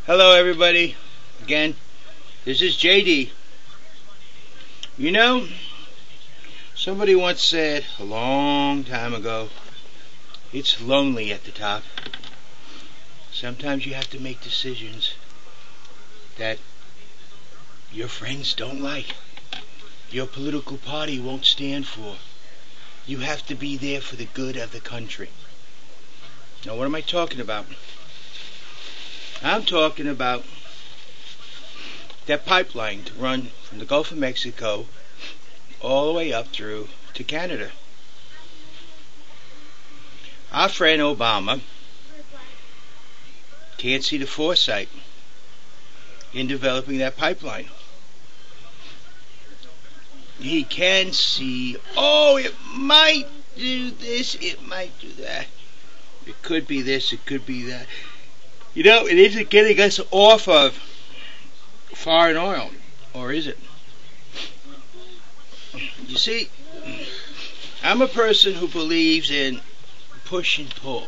Hello everybody, again, this is JD. You know, somebody once said a long time ago, it's lonely at the top. Sometimes you have to make decisions that your friends don't like, your political party won't stand for. You have to be there for the good of the country. Now what am I talking about? I'm talking about that pipeline to run from the Gulf of Mexico all the way up through to Canada. Our friend Obama can't see the foresight in developing that pipeline. He can see, it might do this, it might do that. It could be this, it could be that. You know, it isn't getting us off of foreign oil, or is it? You see, I'm a person who believes in push and pull.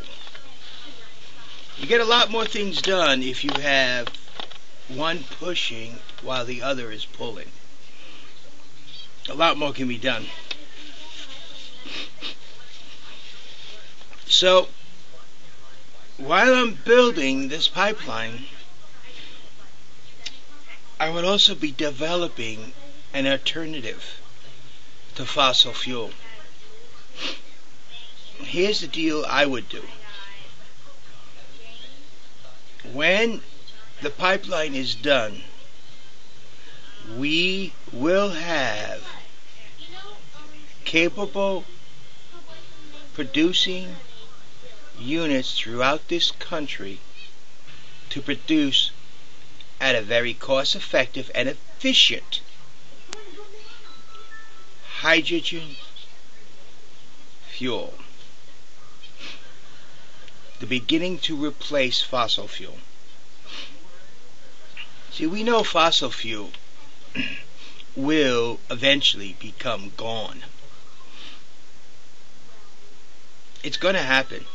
You get a lot more things done if you have one pushing while the other is pulling. A lot more can be done. So, while I'm building this pipeline, I would also be developing an alternative to fossil fuel. Here's the deal I would do. When the pipeline is done, we will have capable producing units throughout this country to produce at a very cost-effective and efficient hydrogen fuel. The beginning to replace fossil fuel. See, we know fossil fuel will eventually become gone. It's going to happen.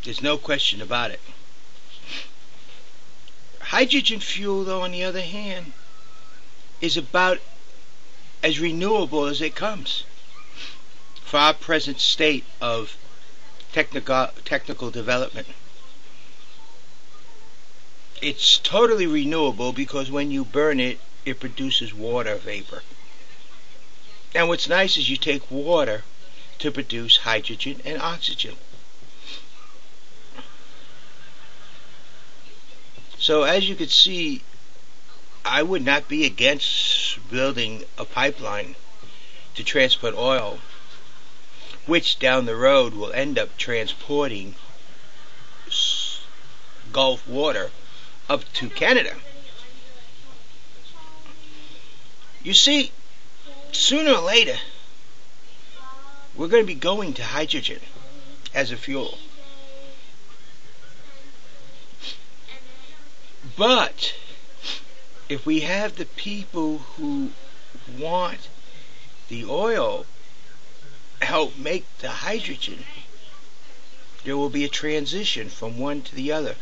There's no question about it. Hydrogen fuel, though, on the other hand, is about as renewable as it comes for our present state of technical development. It's totally renewable because when you burn it, it produces water vapor. And what's nice is you take water to produce hydrogen and oxygen. So as you can see, I would not be against building a pipeline to transport oil, which down the road will end up transporting Gulf water up to Canada. You see, sooner or later, we're going to be going to hydrogen as a fuel. But if we have the people who want the oil help make the hydrogen, there will be a transition from one to the other.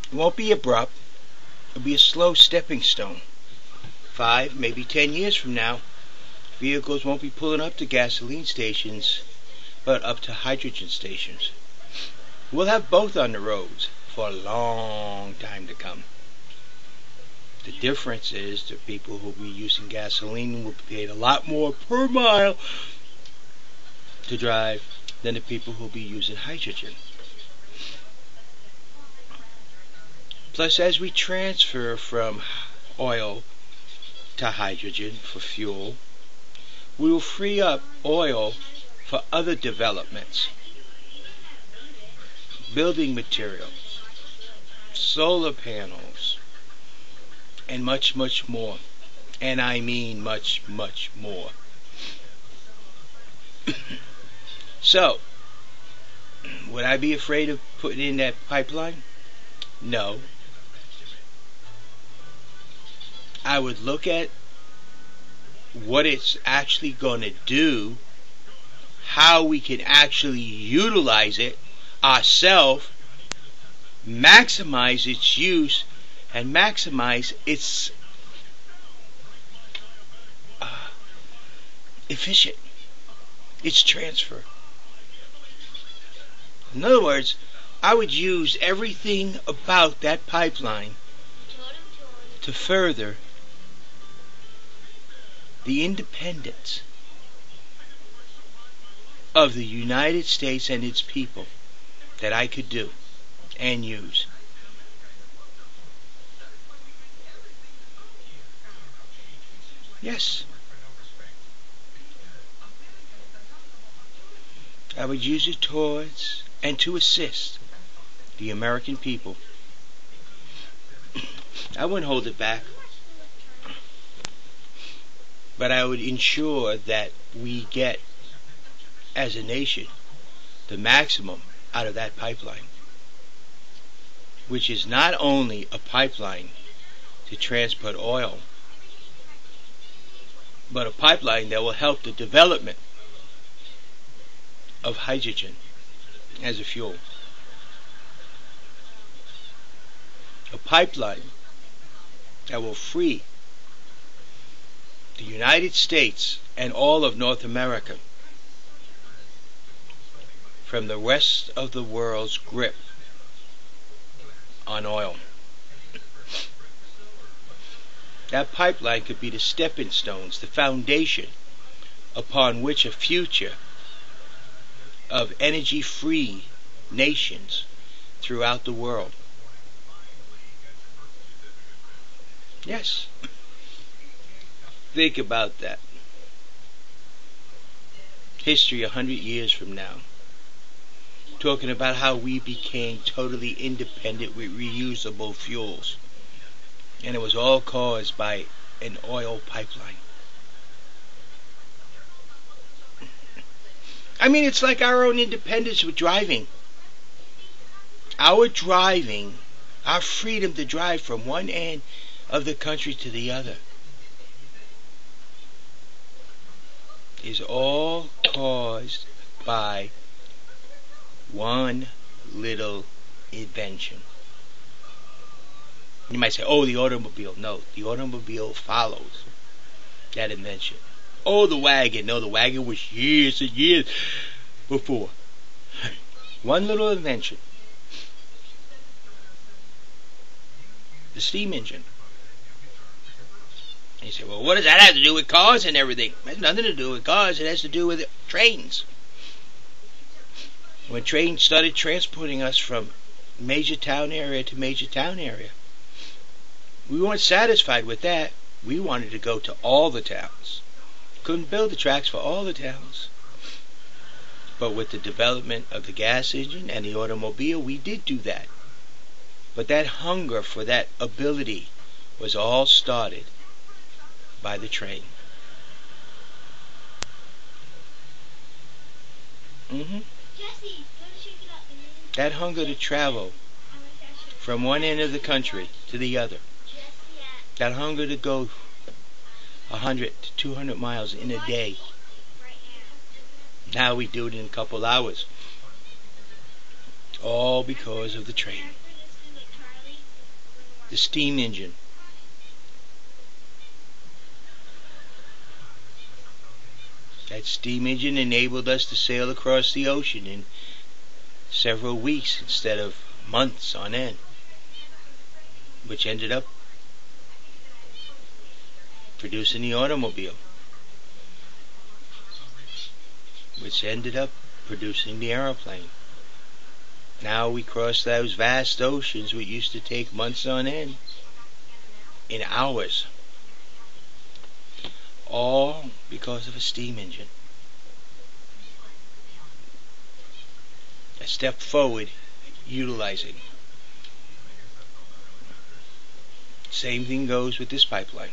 It won't be abrupt. It'll be a slow stepping stone. 5, maybe 10 years from now, vehicles won't be pulling up to gasoline stations, but up to hydrogen stations. We'll have both on the roads for a long time to come. The difference is the people who will be using gasoline will be paid a lot more per mile to drive than the people who will be using hydrogen. Plus, as we transfer from oil to hydrogen for fuel, we will free up oil for other developments. Building materials, solar panels, and much, much more. And I mean much, much more. So, would I be afraid of putting in that pipeline? No. I would look at what it's actually going to do, how we can actually utilize it ourselves, maximize its use, and maximize its efficient, its transfer. In other words, I would use everything about that pipeline to further the independence of the United States and its people that I could do and use. Yes. I would use it towards and to assist the American people. I wouldn't hold it back, but I would ensure that we get, as a nation, the maximum out of that pipeline, which is not only a pipeline to transport oil, but a pipeline that will help the development of hydrogen as a fuel. A pipeline that will free the United States and all of North America from the rest of the world's grip on oil. That pipeline could be the stepping stones, the foundation upon which a future of energy-free nations throughout the world. Yes. Think about that. History 100 years from now. Talking about how we became totally independent with reusable fuels. And it was all caused by an oil pipeline. I mean, it's like our own independence with driving. Our driving, our freedom to drive from one end of the country to the other, is all caused by one little invention. You might say, oh, the automobile. No, the automobile follows that invention. Oh, the wagon. No, the wagon was years and years before. One little invention. The steam engine. And you say, well, what does that have to do with cars and everything? It has nothing to do with cars. It has to do with trains. When trains started transporting us from major town area to major town area, we weren't satisfied with that. We wanted to go to all the towns. Couldn't build the tracks for all the towns. But with the development of the gas engine and the automobile, we did do that. But that hunger for that ability was all started by the train. That hunger to travel from one end of the country to the other. That hunger to go 100 to 200 miles in a day. Now we do it in a couple hours. All because of the train. The steam engine. That steam engine enabled us to sail across the ocean in several weeks instead of months on end, which ended up producing the automobile, which ended up producing the aeroplane. Now we cross those vast oceans which used to take months on end in hours. All because of a steam engine. A step forward utilizing. Same thing goes with this pipeline.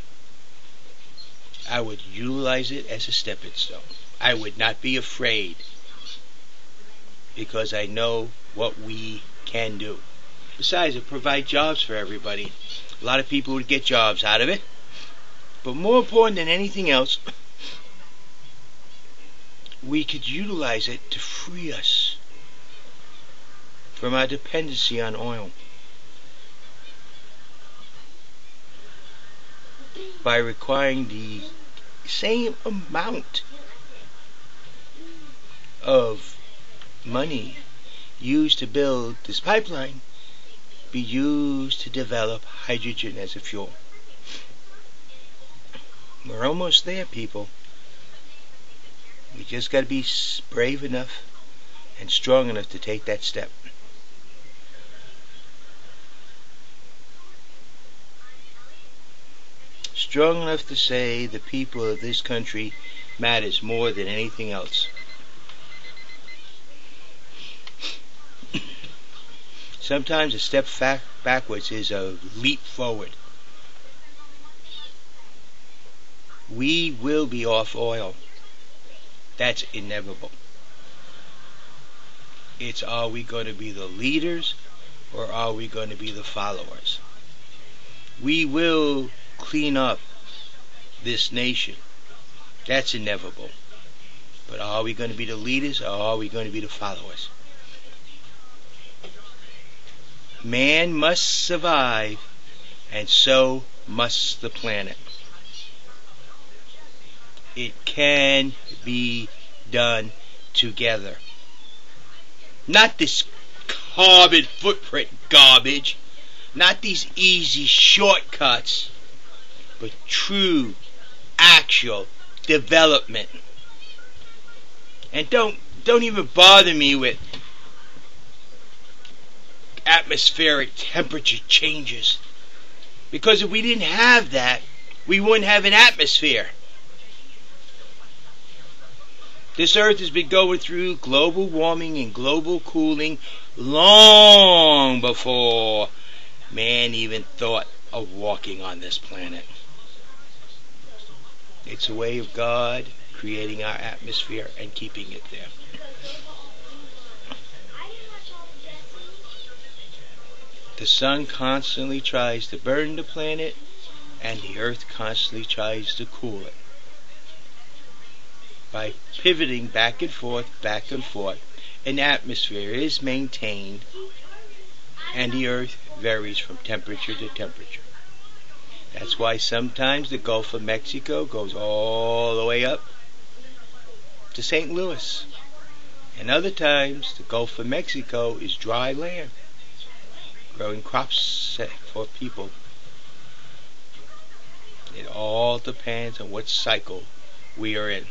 I would utilize it as a stepping stone. I would not be afraid because I know what we can do. Besides, it provides jobs for everybody. A lot of people would get jobs out of it. But more important than anything else, we could utilize it to free us from our dependency on oil by requiring the same amount of money used to build this pipeline be used to develop hydrogen as a fuel. We're almost there, people. We just got to be brave enough and strong enough to take that step. Strong enough to say the people of this country matters more than anything else. Sometimes a step backwards is a leap forward. We will be off oil. That's inevitable. It's, are we going to be the leaders or are we going to be the followers? We will clean up this nation. That's inevitable. But are we going to be the leaders or are we going to be the followers? Man must survive, and so must the planet. It can be done together. Not this carbon footprint garbage, not these easy shortcuts, but true, actual development. And don't even bother me with atmospheric temperature changes, because if we didn't have that, we wouldn't have an atmosphere. This earth has been going through global warming and global cooling long before man even thought of walking on this planet. It's a way of God creating our atmosphere and keeping it there. The sun constantly tries to burn the planet, and the earth constantly tries to cool it. By pivoting back and forth, an atmosphere is maintained, and the earth varies from temperature to temperature. That's why sometimes the Gulf of Mexico goes all the way up to St. Louis. And other times the Gulf of Mexico is dry land, growing crops for people. It all depends on what cycle we are in.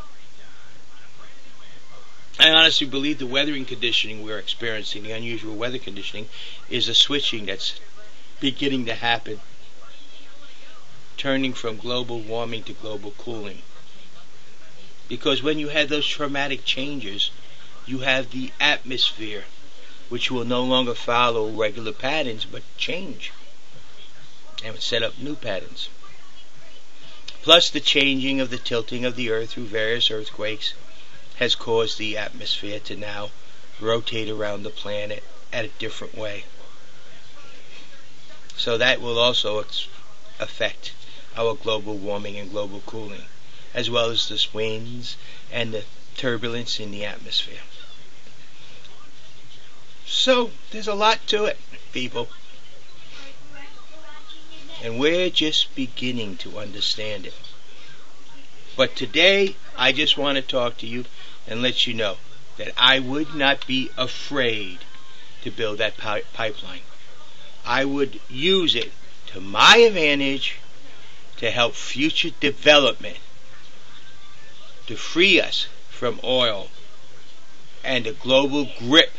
I honestly believe the weathering conditioning we're experiencing, the unusual weather conditioning, is a switching that's beginning to happen, turning from global warming to global cooling. Because when you have those traumatic changes, you have the atmosphere, which will no longer follow regular patterns, but change and set up new patterns. Plus, the changing of the tilting of the earth through various earthquakes has caused the atmosphere to now rotate around the planet at a different way. So that will also affect our global warming and global cooling, as well as the winds and the turbulence in the atmosphere. So there's a lot to it, people. And we're just beginning to understand it. But today, I just want to talk to you and let you know that I would not be afraid to build that pipeline. I would use it to my advantage to help future development, to free us from oil and the global grip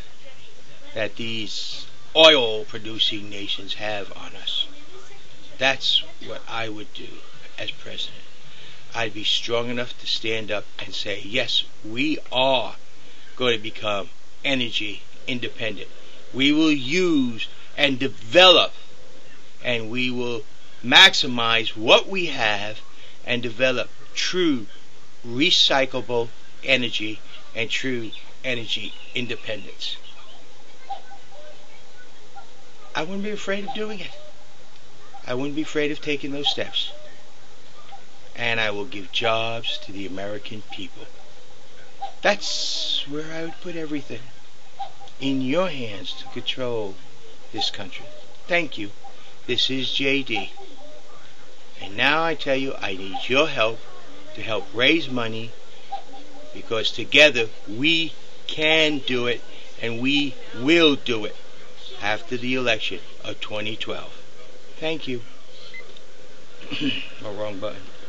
that these oil-producing nations have on us. That's what I would do as president. I'd be strong enough to stand up and say, yes, we are going to become energy independent. We will use and develop, and we will maximize what we have and develop true recyclable energy and true energy independence. I wouldn't be afraid of doing it. I wouldn't be afraid of taking those steps. And I will give jobs to the American people. That's where I would put everything. In your hands to control this country. Thank you. This is JD. And now I tell you, I need your help to help raise money, because together we can do it, and we will do it after the election of 2012. Thank you. Oh, wrong button.